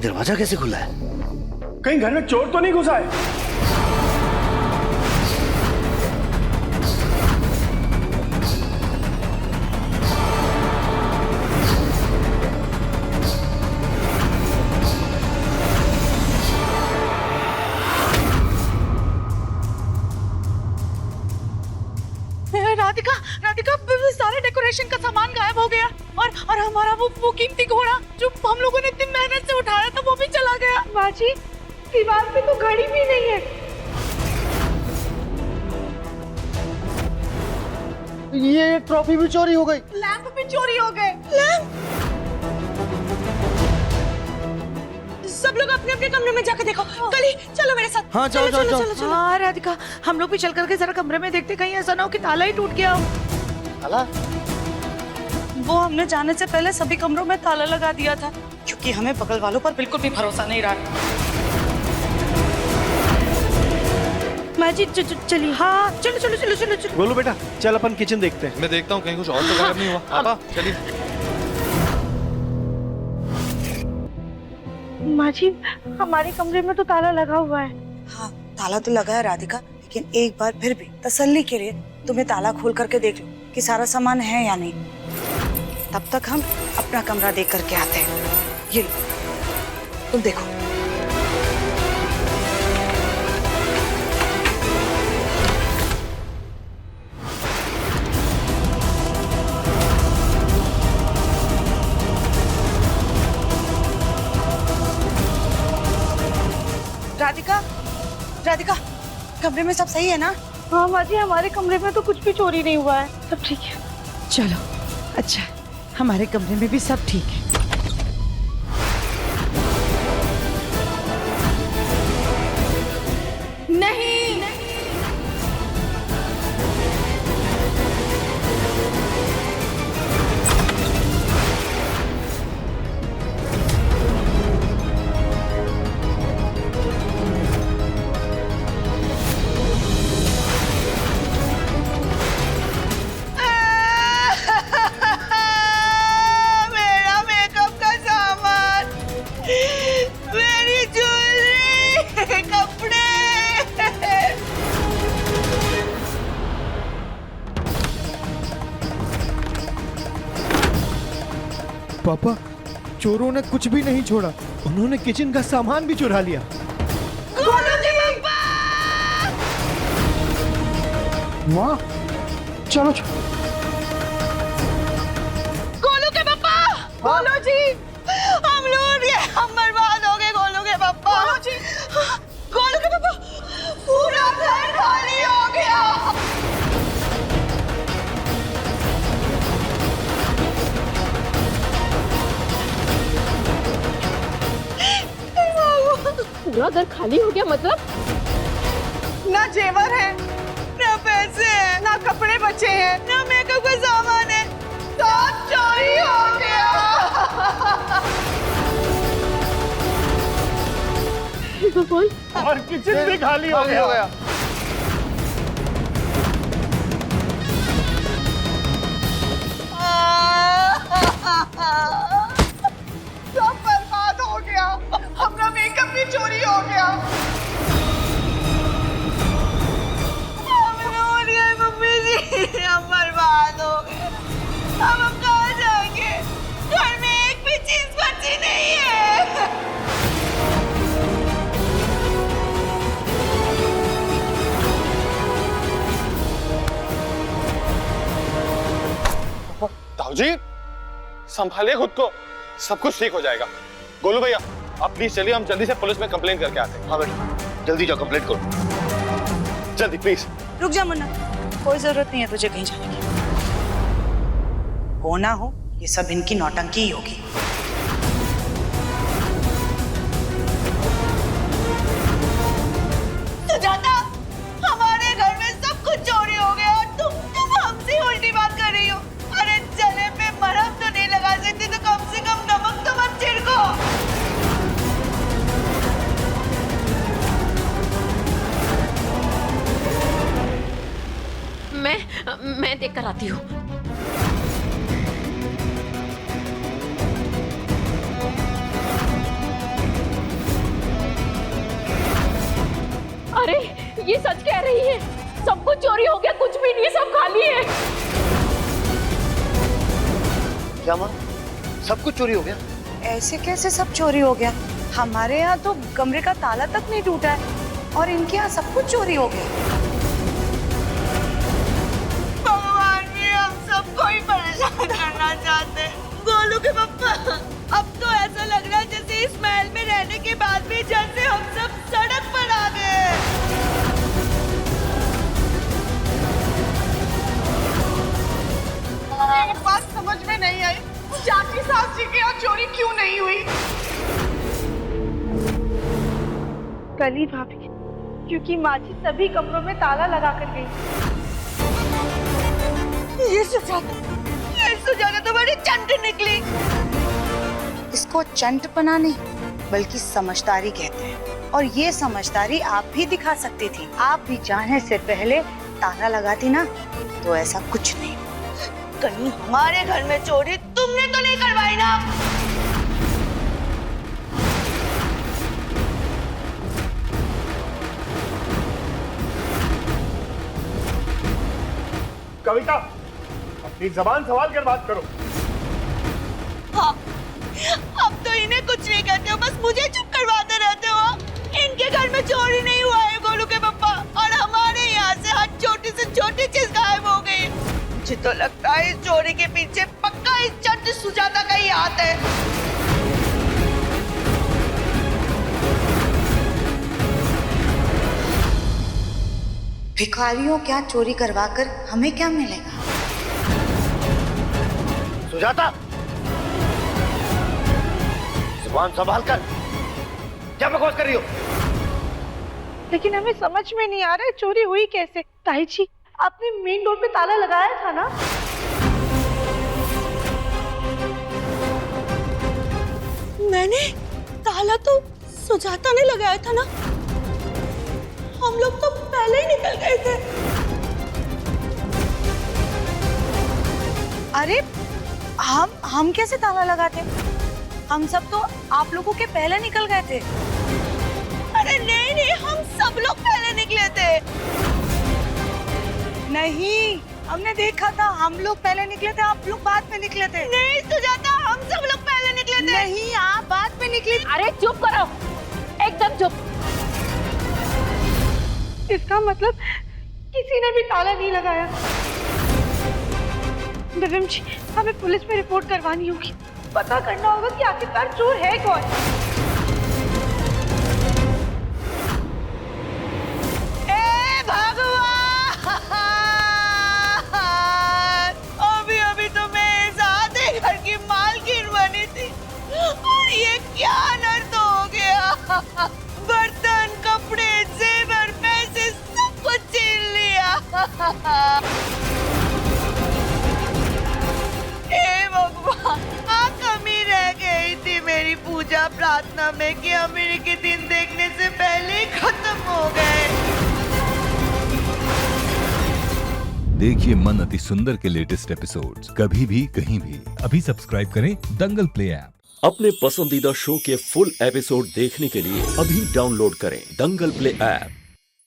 दरवाजा कैसे खुला है? कहीं घर में चोर तो नहीं घुसा है? राधिका, राधिका, सारे डेकोरेशन का सामान गायब हो गया और हमारा वो कीमती घोड़ा जो हम लोगों ने इतनी मेहनत से उठाया था वो भी चला गया। माँ जी, दीवार पे तो घड़ी भी नहीं है। ये ट्रॉफी भी चोरी हो गई। लैंप भी चोरी हो गए। लैंप? सब लोग अपने अपने कमरे में जाकर देखो। कली, चलो मेरे साथ। हाँ, चलो, चलो, चलो, चलो, चलो। हाँ राधिका, हम लोग भी चल करके जरा कमरे में देखते, कहीं ऐसा ना हो कि ताला ही टूट गया हो। ताला? वो हमने जाने से पहले सभी कमरों में ताला लगा दिया था, क्योंकि हमें बगल वालों पर बिल्कुल भी भरोसा नहीं रहा। माँ जी चलिए। हाँ, चलो चलो चलो चलो चलो। बोलो बेटा, चल अपन किचन देखते हैं। मैं देखता हूँ कहीं कुछ और तो गायब नहीं हुआ। पापा चलिए। माँ जी, हमारे कमरे में तो ताला लगा हुआ है। हाँ, ताला तो लगा है राधिका, लेकिन एक बार फिर भी तसल्ली के लिए तुम्हें ताला खोल करके देख लो कि सारा सामान है या नहीं। तब तक हम अपना कमरा देख करके आते हैं। ये लो, तुम देखो। राधिका, राधिका, कमरे में सब सही है ना? हाँ माँ जी, हमारे कमरे में तो कुछ भी चोरी नहीं हुआ है, सब ठीक है। चलो, अच्छा, हमारे कमरे में भी सब ठीक है। नहीं, पापा, चोरों ने कुछ भी नहीं छोड़ा। उन्होंने किचन का सामान भी चुरा लिया। माँ, चलो चलो। गोलू के पापा, गोलू जी, हम लूट गए, हम बर्बाद हो गए। गोलू के पापा, गोलू जी, गोलू के पापा, पूरा घर खाली हो गया। पूरा घर खाली हो गया मतलब? ना जेवर है, ना पैसे हैं, ना कपड़े बचे हैं, ना मेकअप का सामान है, सब चोरी हो गया। और किचन भी खाली हो गया। सब बर्बाद हो गया, अपना मेकअप भी चोरी हो गया। हम रोड गए मम्मी जी, हम बर्बाद हो गए। अब हम कहाँ जाएंगे? घर में एक भी चीज बची नहीं है। ताऊ जी, संभालिए खुद को, सब कुछ ठीक हो जाएगा। गोलू भैया, आप प्लीज चलिए, हम जल्दी से पुलिस में कंप्लेन करके आते हैं। हाँ बेटा, जल्दी जाओ, कंप्लेंट करो। जल्दी प्लीज। रुक जा मुन्ना, कोई जरूरत नहीं है तुझे कहीं जाने की। हो ना हो, ये सब इनकी नौटंकी ही होगी। सुजाता, हमारे घर में सब कुछ चोरी हो गया और तुम हमसे उल्टी बात कर रही हो। अरे जले पे मरहम तो नहीं लगा सकती, तो कम से कम नमक तो मत छिड़को। मैं देख कर आती हूँ। अरे ये सच कह रही है, सब कुछ चोरी हो गया, कुछ भी नहीं, सब खाली है। क्या माँ, सब कुछ चोरी हो गया? ऐसे कैसे सब चोरी हो गया? हमारे यहाँ तो कमरे का ताला तक नहीं टूटा है और इनके यहाँ सब कुछ चोरी हो गया। भगवान जी, हम सबको ही परेशान करना चाहते हैं। गोलू के पप्पा, अब तो ऐसा लग रहा है जैसे इस महल में रहने के बाद भी जैसे हम सब सड़क पर आ गए। मेरी बात समझ में नहीं आई, चाची सास जी के यहाँ चोरी क्यों नहीं हुई? कली भाभी, क्योंकि माँ जी सभी कमरों में ताला लगा कर गई। ये सुजाता तो बड़ी चंट निकली। इसको चंटपना नहीं बल्कि समझदारी कहते हैं, और ये समझदारी आप भी दिखा सकती थी। आप भी जाने से पहले ताला लगाती ना तो ऐसा कुछ नहीं। कहीं हमारे घर में चोरी तुमने तो नहीं करवाई ना? कविता, अपनी जबान संभाल कर बात करो। हाँ, अब तो इन्हें कुछ नहीं कहते हो, बस मुझे चुप करवाते रहते हो। इनके घर में चोरी नहीं हुआ है गोलू के पप्पा, और हमारे यहाँ से हर छोटी से छोटी चीज गायब हो गई। मुझे तो लगता है इस चोरी के पीछे पक्का इस चंट सुजाता का ही हाथ है। भिखारियों क्या चोरी करवाकर हमें क्या मिलेगा? सुजाता, जुबान संभाल कर, क्या बकवास कर रही हो? लेकिन हमें समझ में नहीं आ रहा है चोरी हुई कैसे। ताई जी, आपने मेन डोर पे ताला लगाया था ना? मैंने ताला तो सुजाता ने लगाया था ना? हम लोग तो पहले ही निकल गए थे। अरे हम कैसे ताला लगाते? हम सब तो आप लोगों के पहले निकल गए थे। अरे नहीं, हम सब लोग पहले निकले थे। नहीं, हमने देखा था, हम लोग पहले निकले थे, आप लोग बाद में निकले थे। नहीं सुजाता, हम सब लोग पहले निकले थे। नहीं, आप बाद में निकले। अरे चुप करो, एकदम चुप। इसका मतलब किसी ने भी ताला नहीं लगाया। बेगम जी, हमें पुलिस में रिपोर्ट करवानी होगी। पता करना होगा कि आखिरकार चोर है कौन। ए भगवान, अभी तो मैं इस आधे घर की मालकिन बनी थी और ये क्या अनर्थ हो गया। बर्तन, कपड़े, जेवर, पैसे सब कुछ छीन लिया। हे भगवान, कमी रह गई थी मेरी पूजा प्रार्थना में कि अमीरी के दिन देखने से पहले ही खत्म हो गए। देखिए मन अति सुंदर के लेटेस्ट एपिसोड्स कभी भी कहीं भी। अभी सब्सक्राइब करें दंगल प्ले ऐप। अपने पसंदीदा शो के फुल एपिसोड देखने के लिए अभी डाउनलोड करें दंगल प्ले ऐप।